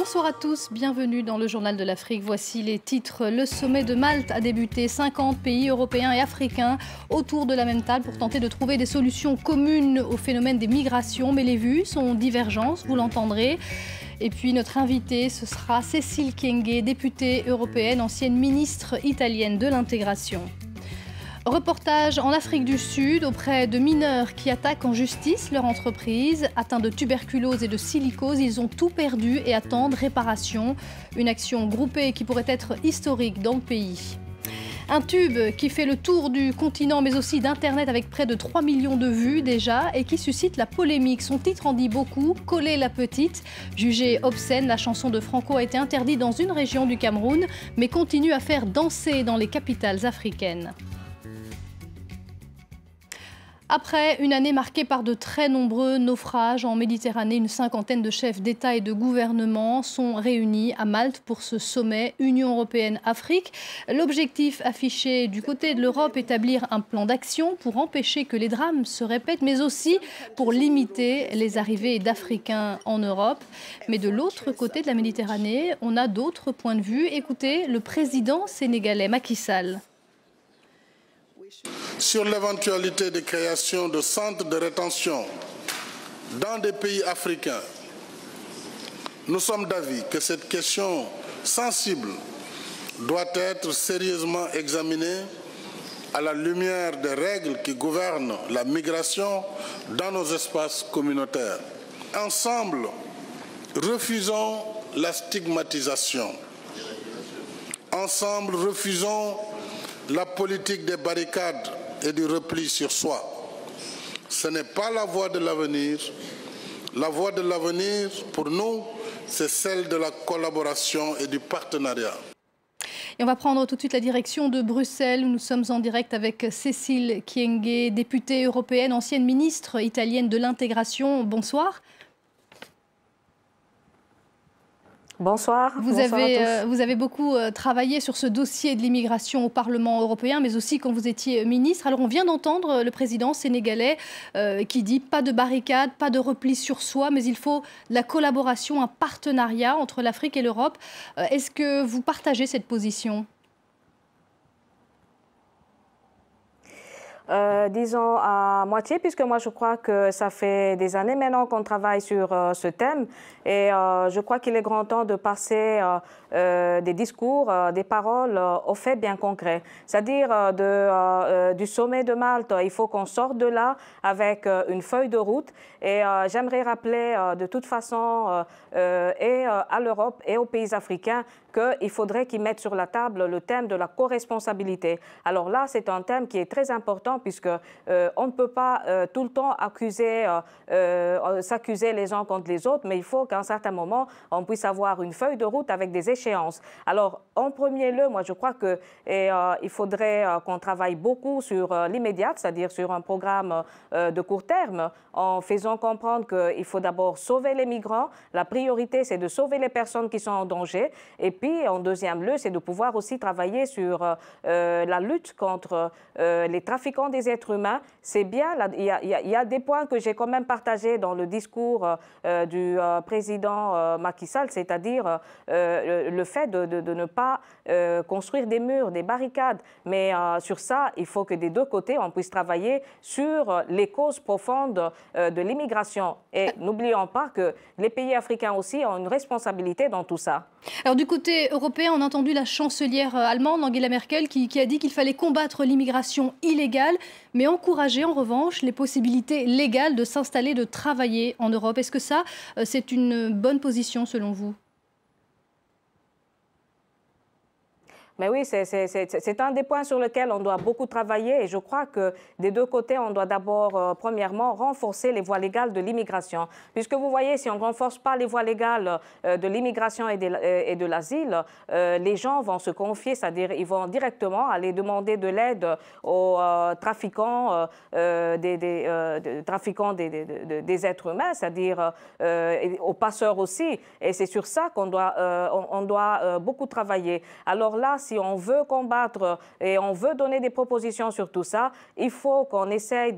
Bonsoir à tous, bienvenue dans le Journal de l'Afrique. Voici les titres. Le sommet de Malte a débuté. 50 pays européens et africains autour de la même table pour tenter de trouver des solutions communes au phénomène des migrations. Mais les vues sont divergentes, vous l'entendrez. Et puis notre invitée, ce sera Cécile Kyenge, députée européenne, ancienne ministre italienne de l'intégration. Reportage en Afrique du Sud auprès de mineurs qui attaquent en justice leur entreprise. Atteints de tuberculose et de silicose, ils ont tout perdu et attendent réparation. Une action groupée qui pourrait être historique dans le pays. Un tube qui fait le tour du continent mais aussi d'Internet avec près de 3 millions de vues déjà et qui suscite la polémique. Son titre en dit beaucoup, Coller la petite. Jugée obscène, la chanson de Franco a été interdite dans une région du Cameroun mais continue à faire danser dans les capitales africaines. Après une année marquée par de très nombreux naufrages en Méditerranée, une cinquantaine de chefs d'État et de gouvernement sont réunis à Malte pour ce sommet Union européenne-Afrique. L'objectif affiché du côté de l'Europe, établir un plan d'action pour empêcher que les drames se répètent, mais aussi pour limiter les arrivées d'Africains en Europe. Mais de l'autre côté de la Méditerranée, on a d'autres points de vue. Écoutez le président sénégalais Macky Sall. Sur l'éventualité de création de centres de rétention dans des pays africains, nous sommes d'avis que cette question sensible doit être sérieusement examinée à la lumière des règles qui gouvernent la migration dans nos espaces communautaires. Ensemble, refusons la stigmatisation. Ensemble, refusons la politique des barricades et du repli sur soi. Ce n'est pas la voie de l'avenir. La voie de l'avenir, pour nous, c'est celle de la collaboration et du partenariat. Et on va prendre tout de suite la direction de Bruxelles, où nous sommes en direct avec Cécile Kyenge, députée européenne, ancienne ministre italienne de l'intégration. Bonsoir. Bonsoir. Vous avez beaucoup travaillé sur ce dossier de l'immigration au Parlement européen, mais aussi quand vous étiez ministre. Alors on vient d'entendre le président sénégalais qui dit pas de barricade, pas de repli sur soi, mais il faut de la collaboration, un partenariat entre l'Afrique et l'Europe. Est-ce que vous partagez cette position ? Disons à moitié, puisque moi je crois que ça fait des années maintenant qu'on travaille sur ce thème et je crois qu'il est grand temps de passer des discours, des paroles aux faits bien concrets. C'est-à-dire du sommet de Malte, il faut qu'on sorte de là avec une feuille de route et j'aimerais rappeler de toute façon et à l'Europe et aux pays africains qu'il faudrait qu'ils mettent sur la table le thème de la co-responsabilité. Alors là, c'est un thème qui est très important puisque on ne peut pas tout le temps s'accuser les uns contre les autres, mais il faut qu'à un certain moment, on puisse avoir une feuille de route avec des échéances. Alors, en premier lieu, moi, je crois qu'il faudrait qu'on travaille beaucoup sur l'immédiat, c'est-à-dire sur un programme de court terme, en faisant comprendre qu'il faut d'abord sauver les migrants. La priorité, c'est de sauver les personnes qui sont en danger. Et puis, en deuxième lieu, c'est de pouvoir aussi travailler sur la lutte contre les trafiquants des êtres humains. C'est bien, il y a des points que j'ai quand même partagés dans le discours du président Macky Sall, c'est-à-dire le fait de ne pas construire des murs, des barricades. Mais sur ça, il faut que des deux côtés, on puisse travailler sur les causes profondes de l'immigration. Et n'oublions pas que les pays africains aussi ont une responsabilité dans tout ça. Alors du côté européen, on a entendu la chancelière allemande Angela Merkel qui a dit qu'il fallait combattre l'immigration illégale, mais encourager en revanche les possibilités légales de s'installer, de travailler en Europe. Est-ce que ça, c'est une bonne position selon vous ? Mais oui, c'est un des points sur lesquels on doit beaucoup travailler et je crois que des deux côtés, on doit d'abord, premièrement, renforcer les voies légales de l'immigration. Puisque vous voyez, si on ne renforce pas les voies légales de l'immigration et de l'asile, les gens vont se confier, c'est-à-dire ils vont directement aller demander de l'aide aux trafiquants, des êtres humains, c'est-à-dire aux passeurs aussi. Et c'est sur ça qu'on doit beaucoup travailler. Alors là, si on veut combattre et on veut donner des propositions sur tout ça, il faut qu'on essaye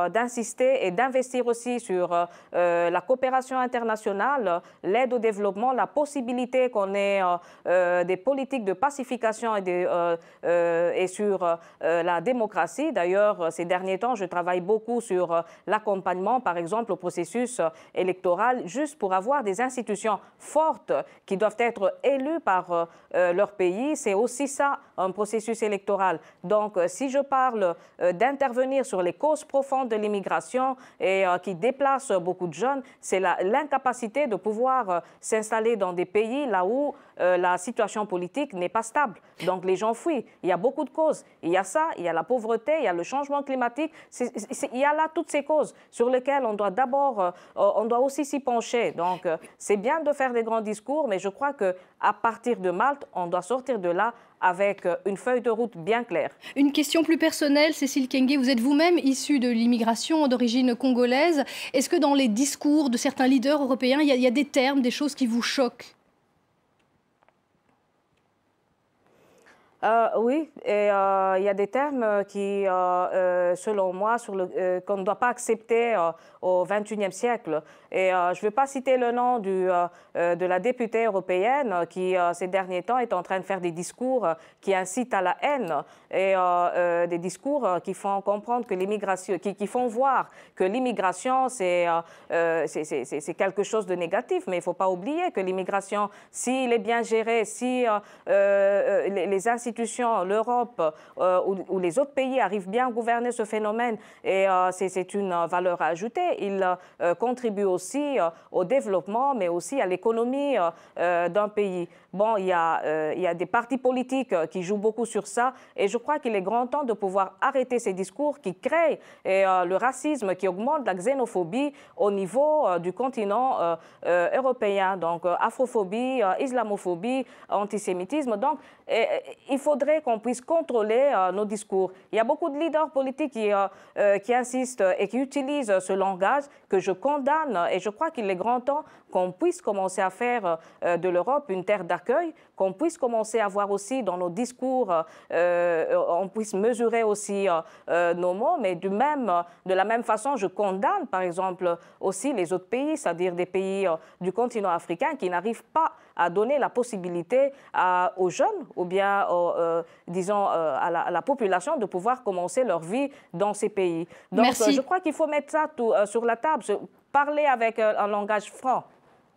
d'insister et d'investir aussi sur la coopération internationale, l'aide au développement, la possibilité qu'on ait des politiques de pacification et sur la démocratie. D'ailleurs, ces derniers temps, je travaille beaucoup sur l'accompagnement, par exemple, au processus électoral, juste pour avoir des institutions fortes qui doivent être élues par leur pays. C'est aussi ça, un processus électoral. Donc, si je parle d'intervenir sur les causes profondes de l'immigration et qui déplacent beaucoup de jeunes, c'est l'incapacité de pouvoir s'installer dans des pays là où la situation politique n'est pas stable. Donc, les gens fuient. Il y a beaucoup de causes. Il y a ça, il y a la pauvreté, il y a le changement climatique. Il y a là toutes ces causes sur lesquelles on doit d'abord, on doit aussi s'y pencher. Donc, c'est bien de faire des grands discours, mais je crois qu'à partir de Malte, on doit sortir de là avec une feuille de route bien claire. Une question plus personnelle, Cécile Kenge, vous êtes vous-même issue de l'immigration d'origine congolaise. Est-ce que dans les discours de certains leaders européens, il y a des termes, des choses qui vous choquent ? Oui, et il y a des termes qui, selon moi, qu'on ne doit pas accepter au XXIe siècle. Et je ne vais pas citer le nom de la députée européenne qui, ces derniers temps, est en train de faire des discours qui incitent à la haine et des discours qui font comprendre que l'immigration, qui font voir que l'immigration, c'est quelque chose de négatif. Mais il ne faut pas oublier que l'immigration, s'il est bien géré, si les institutions, l'Europe ou les autres pays arrivent bien à gouverner ce phénomène, et c'est une valeur ajoutée. Il contribue aussi au développement, mais aussi à l'économie d'un pays. Bon, il y a des partis politiques qui jouent beaucoup sur ça, et je crois qu'il est grand temps de pouvoir arrêter ces discours qui créent le racisme, qui augmente la xénophobie au niveau du continent européen. Donc, afrophobie, islamophobie, antisémitisme. Donc, il faudrait qu'on puisse contrôler nos discours. Il y a beaucoup de leaders politiques qui insistent et qui utilisent ce langage que je condamne, et je crois qu'il est grand temps qu'on puisse commencer à faire de l'Europe une terre d'accueil, qu'on puisse commencer à voir aussi dans nos discours, on puisse mesurer aussi nos mots, mais de la même façon, je condamne par exemple aussi les autres pays, c'est-à-dire des pays du continent africain qui n'arrivent pas à donner la possibilité aux jeunes ou bien, disons, à la population de pouvoir commencer leur vie dans ces pays. Donc, je crois qu'il faut mettre ça sur la table, parler avec un langage franc.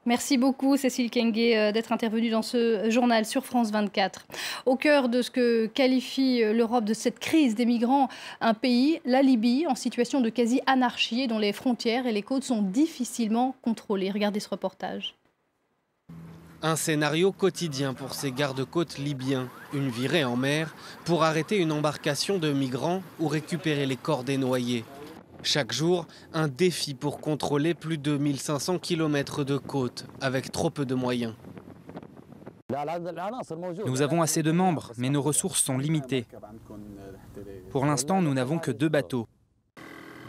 Merci beaucoup, Cécile Kenge, d'être intervenue dans ce journal sur France 24. Au cœur de ce que qualifie l'Europe de cette crise des migrants, un pays, la Libye, en situation de quasi-anarchie, dont les frontières et les côtes sont difficilement contrôlées. Regardez ce reportage. Un scénario quotidien pour ces gardes-côtes libyens. Une virée en mer pour arrêter une embarcation de migrants ou récupérer les corps des noyés. Chaque jour, un défi pour contrôler plus de 1500 km de côte, avec trop peu de moyens. Nous avons assez de membres, mais nos ressources sont limitées. Pour l'instant, nous n'avons que 2 bateaux.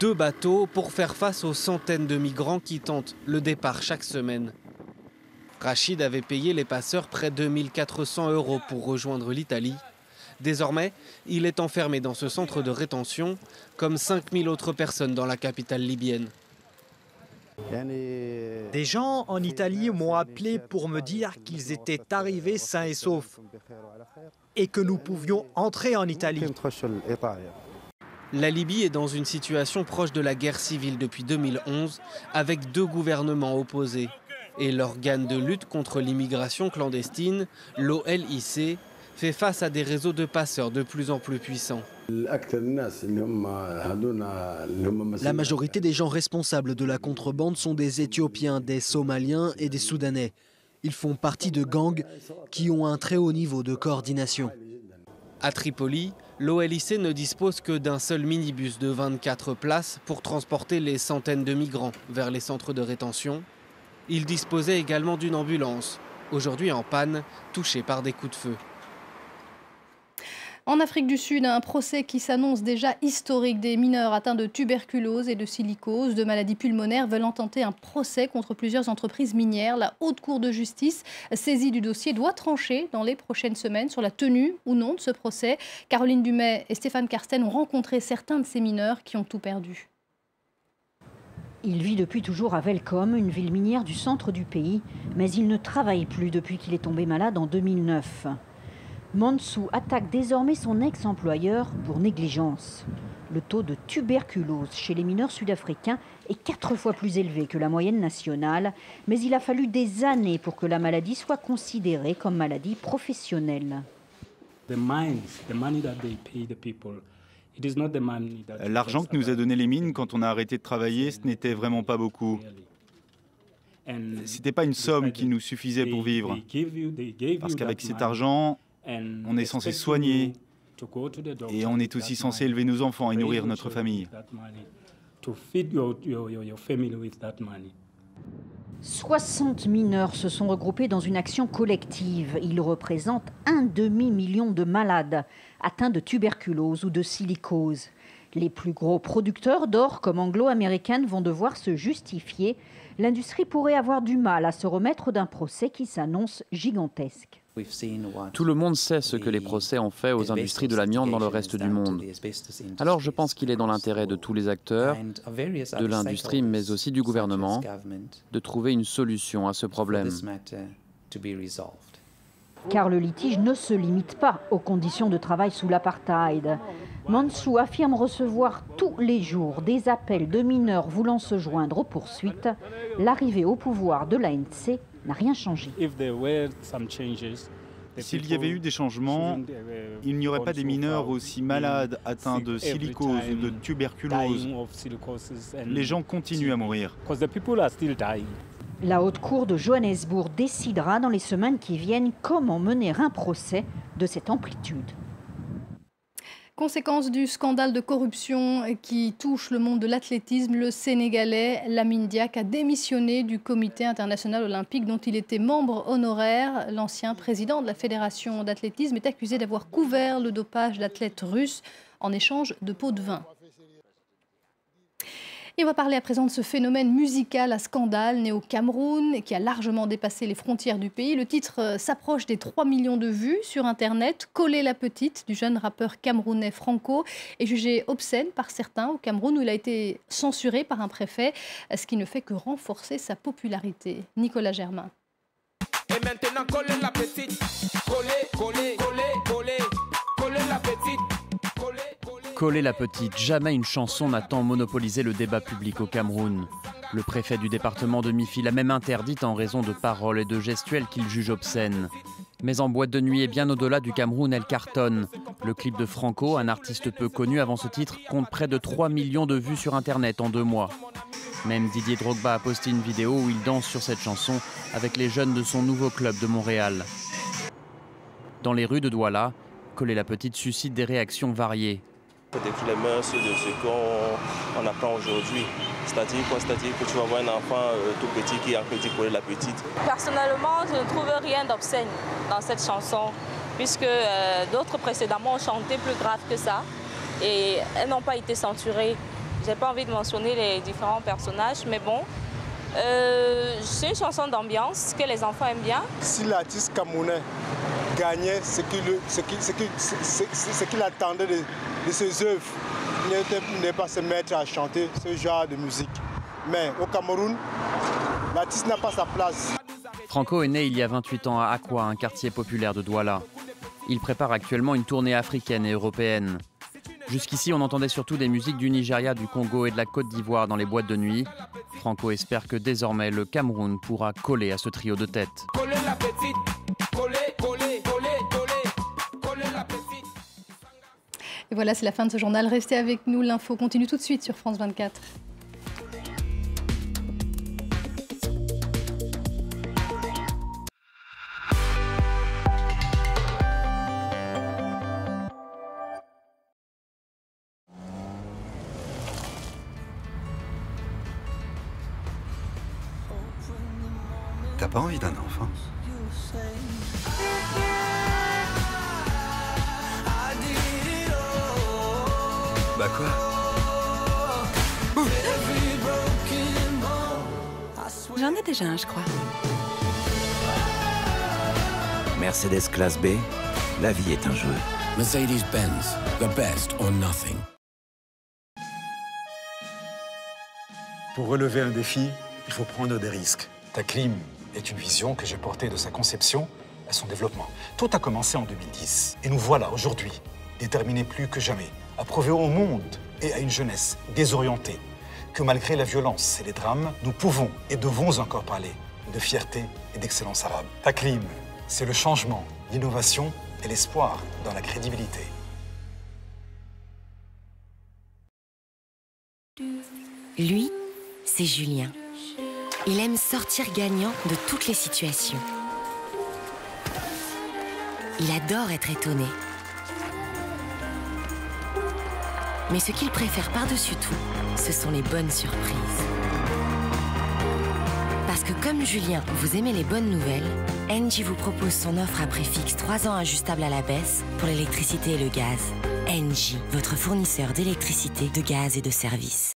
2 bateaux pour faire face aux centaines de migrants qui tentent le départ chaque semaine. Rachid avait payé les passeurs près de 1 400 € pour rejoindre l'Italie. Désormais, il est enfermé dans ce centre de rétention, comme 5000 autres personnes dans la capitale libyenne. Des gens en Italie m'ont appelé pour me dire qu'ils étaient arrivés sains et saufs et que nous pouvions entrer en Italie. La Libye est dans une situation proche de la guerre civile depuis 2011, avec 2 gouvernements opposés. Et l'organe de lutte contre l'immigration clandestine, l'OLIC, fait face à des réseaux de passeurs de plus en plus puissants. La majorité des gens responsables de la contrebande sont des Éthiopiens, des Somaliens et des Soudanais. Ils font partie de gangs qui ont un très haut niveau de coordination. À Tripoli, l'OLIC ne dispose que d'un seul minibus de 24 places pour transporter les centaines de migrants vers les centres de rétention. Il disposait également d'une ambulance, aujourd'hui en panne, touchée par des coups de feu. En Afrique du Sud, un procès qui s'annonce déjà historique. Des mineurs atteints de tuberculose et de silicose, de maladies pulmonaires, veulent intenter un procès contre plusieurs entreprises minières. La Haute Cour de justice, saisie du dossier, doit trancher dans les prochaines semaines sur la tenue ou non de ce procès. Caroline Dumais et Stéphane Carsten ont rencontré certains de ces mineurs qui ont tout perdu. Il vit depuis toujours à Welkom, une ville minière du centre du pays, mais il ne travaille plus depuis qu'il est tombé malade en 2009. Mansou attaque désormais son ex-employeur pour négligence. Le taux de tuberculose chez les mineurs sud-africains est 4 fois plus élevé que la moyenne nationale, mais il a fallu des années pour que la maladie soit considérée comme maladie professionnelle. L'argent que nous a donné les mines quand on a arrêté de travailler, ce n'était vraiment pas beaucoup. Ce n'était pas une somme qui nous suffisait pour vivre. Parce qu'avec cet argent, on est censé soigner et on est aussi censé élever nos enfants et nourrir notre famille. 60 mineurs se sont regroupés dans une action collective. Ils représentent 1,5 million de malades atteints de tuberculose ou de silicose. Les plus gros producteurs d'or comme Anglo American vont devoir se justifier. L'industrie pourrait avoir du mal à se remettre d'un procès qui s'annonce gigantesque. Tout le monde sait ce que les procès ont fait aux industries de l'amiante dans le reste du monde. Alors je pense qu'il est dans l'intérêt de tous les acteurs, de l'industrie mais aussi du gouvernement, de trouver une solution à ce problème. Car le litige ne se limite pas aux conditions de travail sous l'apartheid. Mansou affirme recevoir tous les jours des appels de mineurs voulant se joindre aux poursuites. L'arrivée au pouvoir de l'ANC n'a rien changé. S'il y avait eu des changements, il n'y aurait pas des mineurs aussi malades atteints de silicose ou de tuberculose. Les gens continuent à mourir. La Haute Cour de Johannesburg décidera dans les semaines qui viennent comment mener un procès de cette amplitude. Conséquence du scandale de corruption qui touche le monde de l'athlétisme, le Sénégalais Lamine Diack a démissionné du Comité international olympique dont il était membre honoraire. L'ancien président de la Fédération d'athlétisme est accusé d'avoir couvert le dopage d'athlètes russes en échange de pots de vin. Et on va parler à présent de ce phénomène musical à scandale né au Cameroun et qui a largement dépassé les frontières du pays. Le titre s'approche des 3 millions de vues sur Internet. Coller la petite du jeune rappeur camerounais Franco est jugé obscène par certains au Cameroun où il a été censuré par un préfet, ce qui ne fait que renforcer sa popularité. Nicolas Germain. Et maintenant coller la petite, coller la petite. Coller la petite, jamais une chanson n'a tant monopolisé le débat public au Cameroun. Le préfet du département de Mifi l'a même interdite en raison de paroles et de gestuels qu'il juge obscènes. Mais en boîte de nuit et bien au-delà du Cameroun, elle cartonne. Le clip de Franco, un artiste peu connu avant ce titre, compte près de 3 millions de vues sur Internet en 2 mois. Même Didier Drogba a posté une vidéo où il danse sur cette chanson avec les jeunes de son nouveau club de Montréal. Dans les rues de Douala, Coller la petite suscite des réactions variées. Défier les mœurs de ce qu'on apprend aujourd'hui. C'est-à-dire quoi? C'est-à-dire que tu vas voir un enfant tout petit qui a appris coller la petite. Personnellement, je ne trouve rien d'obscène dans cette chanson, puisque d'autres précédemment ont chanté plus grave que ça et elles n'ont pas été censurées. Je n'ai pas envie de mentionner les différents personnages, mais bon, c'est une chanson d'ambiance que les enfants aiment bien. Si l'artiste camerounais gagnait ce qu'il attendait de ses œuvres, il n'est pas se mettre à chanter ce genre de musique. Mais au Cameroun, l'artiste n'a pas sa place. Franco est né il y a 28 ans à Akwa, un quartier populaire de Douala. Il prépare actuellement une tournée africaine et européenne. Jusqu'ici, on entendait surtout des musiques du Nigeria, du Congo et de la Côte d'Ivoire dans les boîtes de nuit. Franco espère que désormais le Cameroun pourra coller à ce trio de tête. Coller la petite, coller la petite. Et voilà, c'est la fin de ce journal. Restez avec nous, l'info continue tout de suite sur France 24. T'as pas envie d'un enfant? Bah quoi? J'en ai déjà un, je crois. Mercedes classe B, la vie est un jeu. Mercedes-Benz, the best or nothing. Pour relever un défi, il faut prendre des risques. Ta clim est une vision que j'ai portée de sa conception à son développement. Tout a commencé en 2010. Et nous voilà aujourd'hui, déterminés plus que jamais, à prouver au monde et à une jeunesse désorientée que malgré la violence et les drames, nous pouvons et devons encore parler de fierté et d'excellence arabe. Ta clim, c'est le changement, l'innovation et l'espoir dans la crédibilité. Lui, c'est Julien. Il aime sortir gagnant de toutes les situations. Il adore être étonné. Mais ce qu'il préfère par-dessus tout, ce sont les bonnes surprises. Parce que comme Julien, vous aimez les bonnes nouvelles, Engie vous propose son offre à prix fixe 3 ans ajustable à la baisse pour l'électricité et le gaz. Engie, votre fournisseur d'électricité, de gaz et de services.